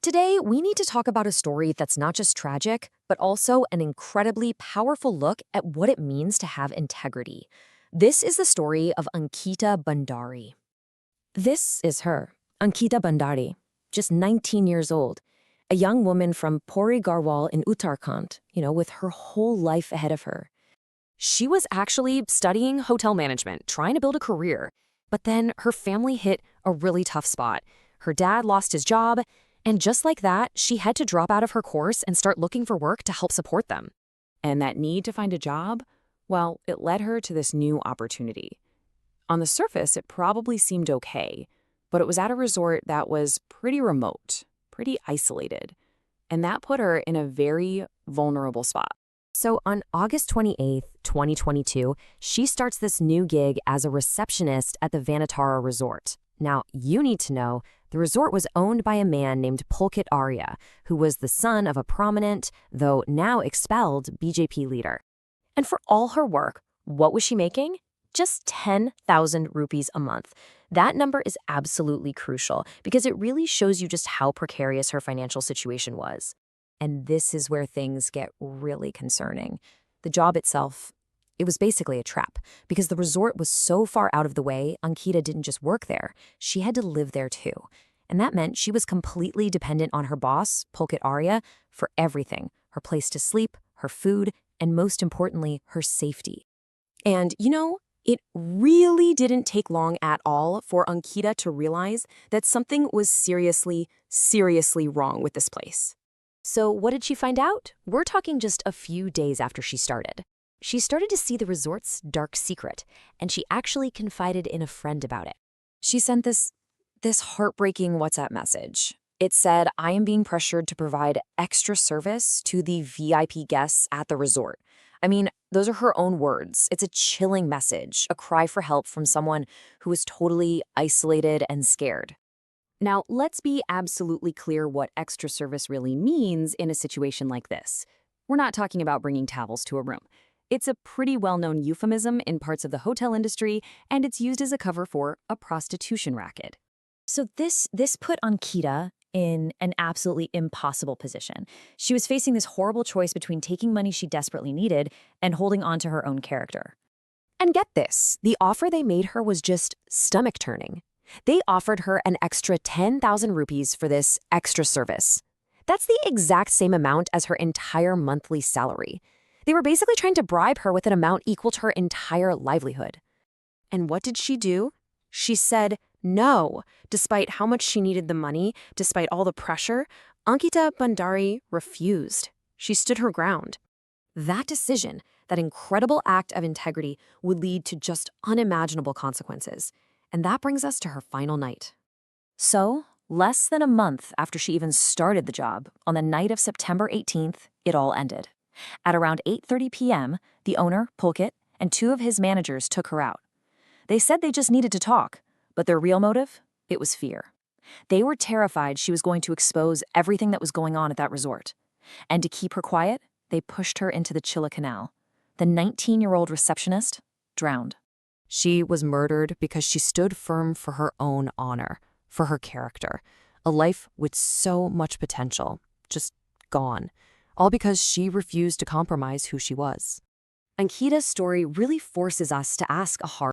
Today, we need to talk about a story that's not just tragic, but also an incredibly powerful look at what it means to have integrity. This is the story of Ankita Bandari. This is her, Ankita Bandari, just 19 years old, a young woman from Pori Garhwal in Uttarakhand, with her whole life ahead of her. She was actually studying hotel management, trying to build a career, but then her family hit a really tough spot. Her dad lost his job, and just like that, she had to drop out of her course and start looking for work to help support them. And that need to find a job, well, it led her to this new opportunity. On the surface, it probably seemed okay, but it was at a resort that was pretty remote, pretty isolated, and that put her in a very vulnerable spot. So on August 28th, 2022, she starts this new gig as a receptionist at the Vanatara Resort. Now, you need to know, the resort was owned by a man named Pulkit Arya, who was the son of a prominent, though now expelled, BJP leader. And for all her work, what was she making? Just 10,000 rupees a month. That number is absolutely crucial because it really shows you just how precarious her financial situation was. And this is where things get really concerning. The job itself, it was basically a trap because the resort was so far out of the way, Ankita didn't just work there. She had to live there too. And that meant she was completely dependent on her boss, Pulkit Arya, for everything, her place to sleep, her food, and most importantly, her safety. And it really didn't take long at all for Ankita to realize that something was seriously, seriously wrong with this place. So what did she find out? We're talking just a few days after she started. She started to see the resort's dark secret, and she actually confided in a friend about it. She sent this heartbreaking WhatsApp message. It said, "I am being pressured to provide extra service to the VIP guests at the resort." I mean, those are her own words. It's a chilling message, a cry for help from someone who is totally isolated and scared. Now, let's be absolutely clear what extra service really means in a situation like this. We're not talking about bringing towels to a room. It's a pretty well-known euphemism in parts of the hotel industry, and it's used as a cover for a prostitution racket. So this put Ankita in an absolutely impossible position. She was facing this horrible choice between taking money she desperately needed and holding on to her own character. And get this, the offer they made her was just stomach-turning. They offered her an extra 10,000 rupees for this extra service. That's the exact same amount as her entire monthly salary. They were basically trying to bribe her with an amount equal to her entire livelihood. And what did she do? She said no. Despite how much she needed the money, despite all the pressure, Ankita Bandari refused. She stood her ground. That decision, that incredible act of integrity, would lead to just unimaginable consequences. And that brings us to her final night. So, less than a month after she even started the job, on the night of September 18th, it all ended. At around 8:30 p.m., the owner, Pulkit, and two of his managers took her out. They said they just needed to talk, but their real motive? It was fear. They were terrified she was going to expose everything that was going on at that resort. And to keep her quiet, they pushed her into the Chilla Canal. The 19-year-old receptionist drowned. She was murdered because she stood firm for her own honor, for her character. A life with so much potential, just gone. All because she refused to compromise who she was. Ankita's story really forces us to ask a hard